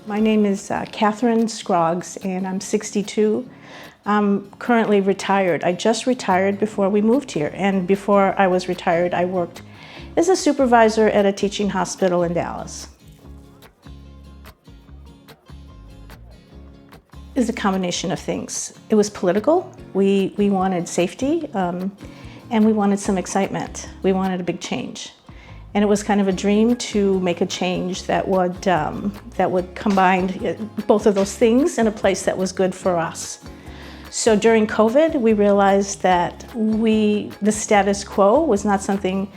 My name is Katherine Scroggs, and I'm 62. I'm currently retired. I just retired before we moved here, and before I was retired, I worked as a supervisor at a teaching hospital in Dallas. It was a combination of things. It was political. We wanted safety, and we wanted some excitement. We wanted a big change. And it was kind of a dream to make a change that would combine both of those things in a place that was good for us. So during COVID, we realized that the status quo was not something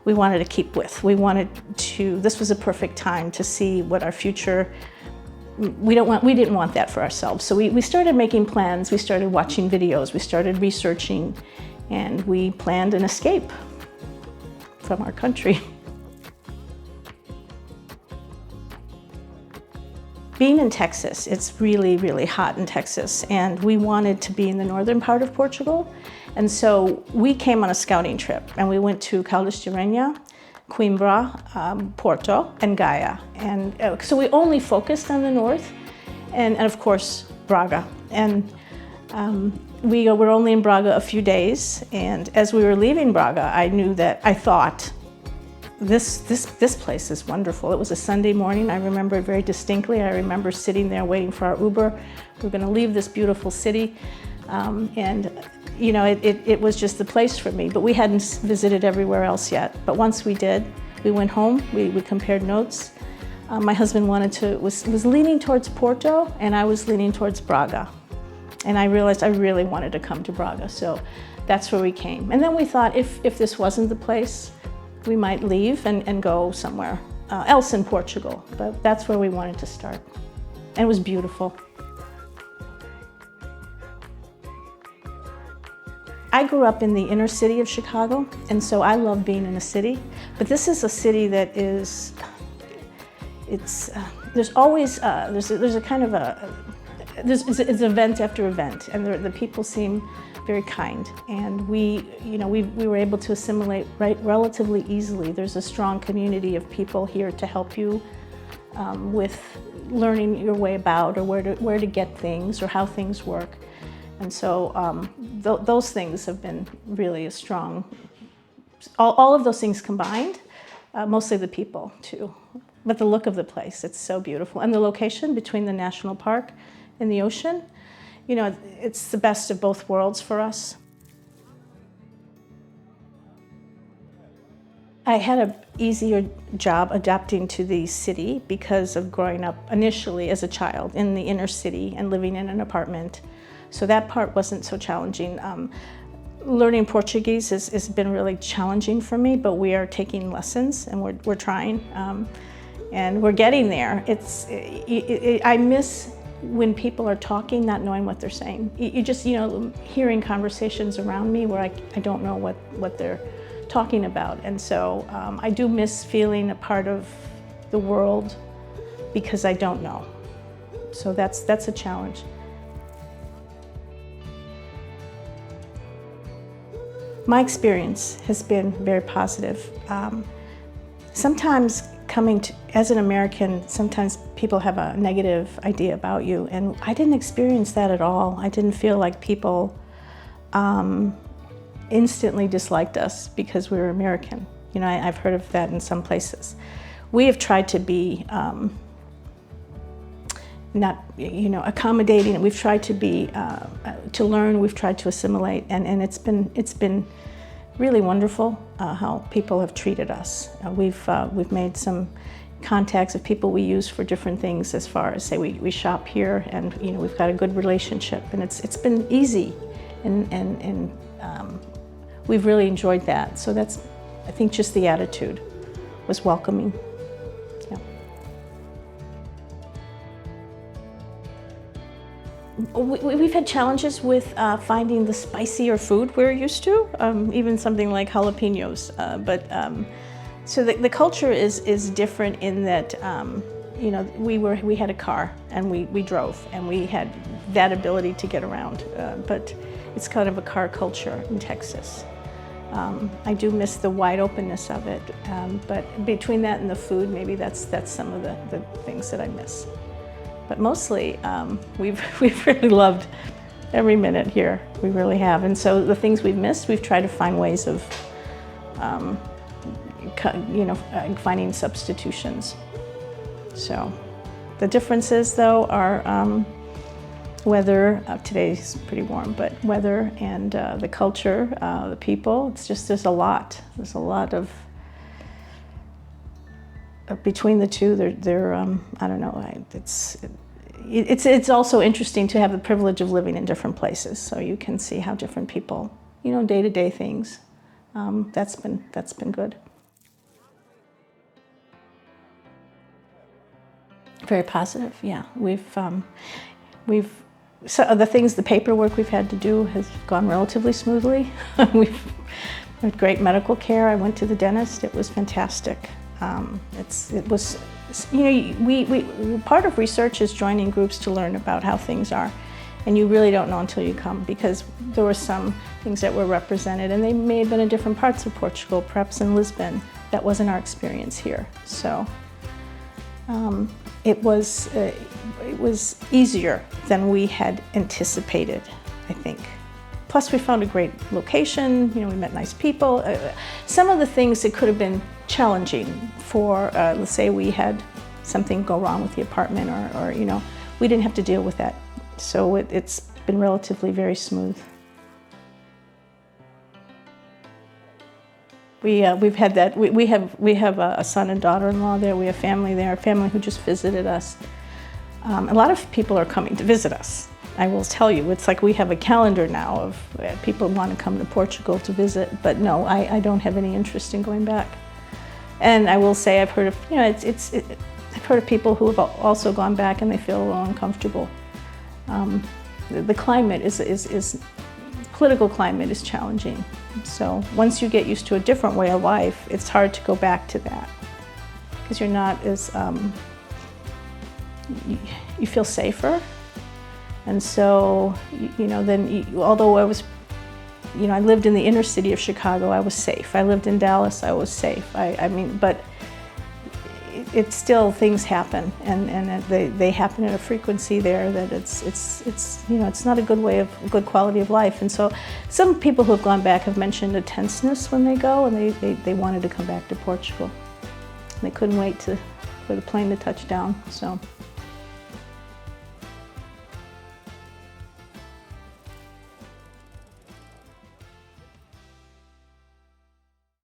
we wanted to keep with. This was a perfect time to see what our future, we didn't want that for ourselves. So we started making plans, we started watching videos, we started researching, and we planned an escape from our country. Being in Texas, it's really, really hot in Texas, and we wanted to be in the northern part of Portugal. And so we came on a scouting trip, and we went to Caldas de Rainha, Coimbra, Porto, and Gaia. And so we only focused on the north, and of course, Braga. And we were only in Braga a few days, and as we were leaving Braga, I thought, this place is wonderful. It was a Sunday morning. I remember it very distinctly. I remember sitting there waiting for our Uber. We were going to leave this beautiful city, and you know, it was just the place for me. But we hadn't visited everywhere else yet. But once we did, we went home. We compared notes. My husband was leaning towards Porto, and I was leaning towards Braga. And I realized I really wanted to come to Braga, so that's where we came. And then we thought, if this wasn't the place, we might leave and go somewhere else in Portugal. But that's where we wanted to start. And it was beautiful. I grew up in the inner city of Chicago, and so I love being in a city. But this is a city that is, there's always, there's a kind of it's event after event, and the people seem very kind, and we were able to assimilate relatively easily. There's a strong community of people here to help you with learning your way about, or where to get things, or how things work. And so those things have been really a strong, all of those things combined, mostly the people too. But the look of the place, it's so beautiful. And the location between the national park and the ocean, you know, it's the best of both worlds for us. I had an easier job adapting to the city because of growing up initially as a child in the inner city and living in an apartment. So that part wasn't so challenging. Learning Portuguese has been really challenging for me, but we are taking lessons, and we're trying, and we're getting there. I miss when people are talking, not knowing what they're saying. You just, hearing conversations around me where I don't know what they're talking about. And so I do miss feeling a part of the world because I don't know. So that's a challenge. My experience has been very positive. Sometimes as an American, sometimes people have a negative idea about you, and I didn't experience that at all. I didn't feel like people instantly disliked us because we were American. You know, I've heard of that in some places. We have tried to be not, accommodating. We've tried to be to learn. We've tried to assimilate, and it's been really wonderful how people have treated us. We've made some contacts of people we use for different things, as far as, say, we shop here, and we've got a good relationship, and it's been easy, and we've really enjoyed that. So that's, I think, just the attitude was welcoming. Yeah. We've had challenges with finding the spicier food we're used to, even something like jalapenos. So the culture is different in that, we had a car and we drove, and we had that ability to get around. But it's kind of a car culture in Texas. I do miss the wide openness of it, but between that and the food, maybe that's some of the things that I miss. But mostly, we've really loved every minute here. We really have. And so the things we've missed, we've tried to find ways of, finding substitutions. So the differences, though, are weather. Today's pretty warm, but weather and the culture, the people. It's just there's a lot. There's a lot of between the two. They're I don't know. It's also interesting to have the privilege of living in different places, so you can see how different people, day-to-day things. That's been good. Very positive, yeah. So the paperwork we've had to do has gone relatively smoothly. We've had great medical care. I went to the dentist. It was fantastic. Part of research is joining groups to learn about how things are, and you really don't know until you come, because there were some things that were represented, and they may have been in different parts of Portugal, perhaps in Lisbon. That wasn't our experience here, so it was easier than we had anticipated, I think. Plus, we found a great location. We met nice people. Some of the things that could have been challenging for, let's say we had something go wrong with the apartment, or we didn't have to deal with that. So it's been relatively very smooth. We've had that. We have a son and daughter-in-law there. We have family there, a family who just visited us. A lot of people are coming to visit us. I will tell you, it's like we have a calendar now of people want to come to Portugal to visit, but no, I don't have any interest in going back. And I will say I've heard of, I've heard of people who have also gone back and they feel a little uncomfortable. The climate political climate is challenging. So once you get used to a different way of life, it's hard to go back to that, because you're not as, you feel safer. And so, although I was, I lived in the inner city of Chicago, I was safe. I lived in Dallas, I was safe. But it's still, things happen, and they happen at a frequency there that it's not a good quality of life. And so some people who have gone back have mentioned a tenseness when they go, and they wanted to come back to Portugal. They couldn't wait for the plane to touch down, so.